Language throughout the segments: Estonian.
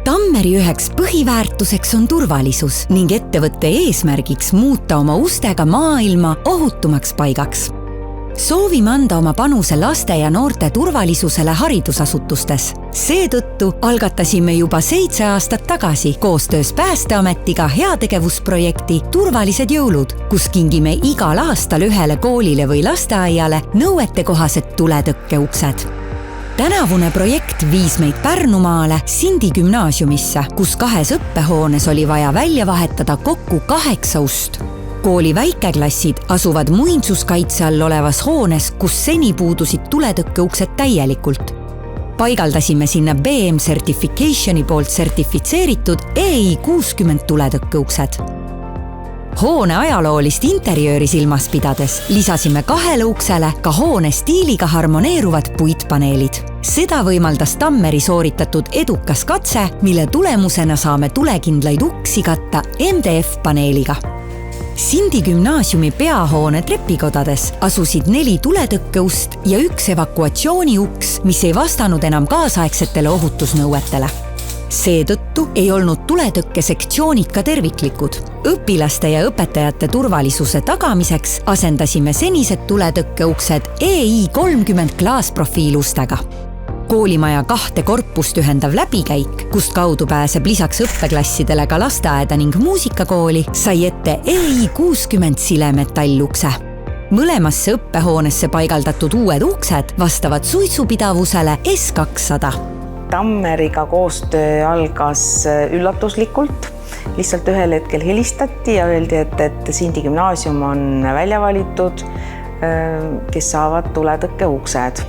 Tammeri üheks põhiväärtuseks on turvalisus ning ettevõtte eesmärgiks muuta oma ustega maailma ohutumaks paigaks. Soovime anda oma panuse laste ja noorte turvalisusele haridusasutustes. Seetõttu algatasime juba 7 aastat tagasi koostöös Päästeametiga heategevusprojekti Turvalised jõulud, kus kingime igal aastal ühele koolile või lasteaiale nõuetekohased tuletõkkeuksed. Tänavune projekt viis meid Pärnumaale Sindi gümnaasiumisse, kus 2 õppehoones oli vaja välja vahetada kokku 8 ust. Kooli väikeklassid asuvad muinsuskaitse all olevas hoones, kus seni puudusid tuletõkkeuksed täielikult. Paigaldasime sinna BM Certificationi poolt sertifitseeritud EI60 tuletõkkeuksed. Hoone ajaloolist interjööri silmas pidades lisasime 2 uksele ka hoone stiiliga harmoneeruvad puitpaneelid. Seda võimaldas Tammeri sooritatud edukas katse, mille tulemusena saame tulekindlaid uksi katta MDF-paneeliga. Sindi gümnaasiumi peahoone trepikodades asusid 4 tuletõkkeust ja 1 evakuatsiooniuks, mis ei vastanud enam kaasaegsetele ohutusnõuetele. Seetõttu ei olnud tuletõkkesektsioonid ka terviklikud. Õpilaste ja õpetajate turvalisuse tagamiseks asendasime senised tuletõkkeuksed EI30 klaasprofiilustega. Koolimaja 2 korpust ühendav läbikäik, kust kaudu pääseb lisaks õppeklassidele ka lasteaeda ning muusikakooli, sai ette EI60 silemetallukse. Mõlemasse õppehoonesse paigaldatud uued uksed vastavad suitsupidavusele S200. Tammeriga koostöö algas üllatuslikult. Lihtsalt ühel hetkel helistati ja öeldi, et Sindi gümnaasium on välja valitud, kes saavad tuletõkkeuksed.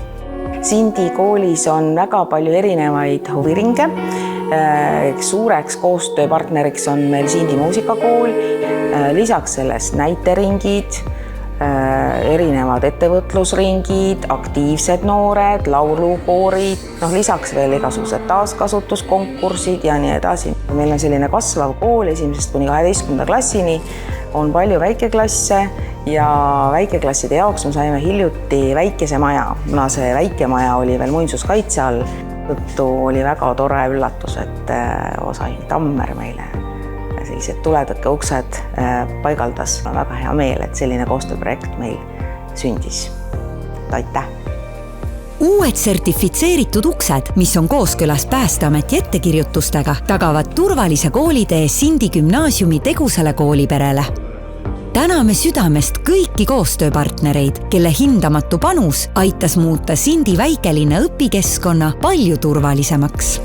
Sindi koolis on väga palju erinevaid huviringe. Suureks koostööpartneriks on meil Sindi muusikakool, lisaks sellest näiteringid, erinevad ettevõtlusringid, aktiivsed noored, laulukoorid, lisaks veel igasugused taaskasutuskonkursid ja nii edasi. Meil on selline kasvav kool 1. kuni 12. klassini, on palju väikeklasse ja väikeklasside jaoks me saime hiljuti väikese maja. Kuna see väike maja oli veel muinsuskaitse all, tõttu oli väga tore üllatus, et osa Tammer meile sellised tuletõkkeuksed paigaldas. Väga hea meel, et selline koostööprojekt meil sündis. Aitäh! Uued sertifitseeritud uksed, mis on kooskõlas Päästeameti ettekirjutustega, tagavad turvalise koolitee Sindi gümnaasiumi tegusale kooliperele. Täname südamest kõiki koostööpartnereid, kelle hindamatu panus aitas muuta Sindi väikelinna õpikeskkonna palju turvalisemaks.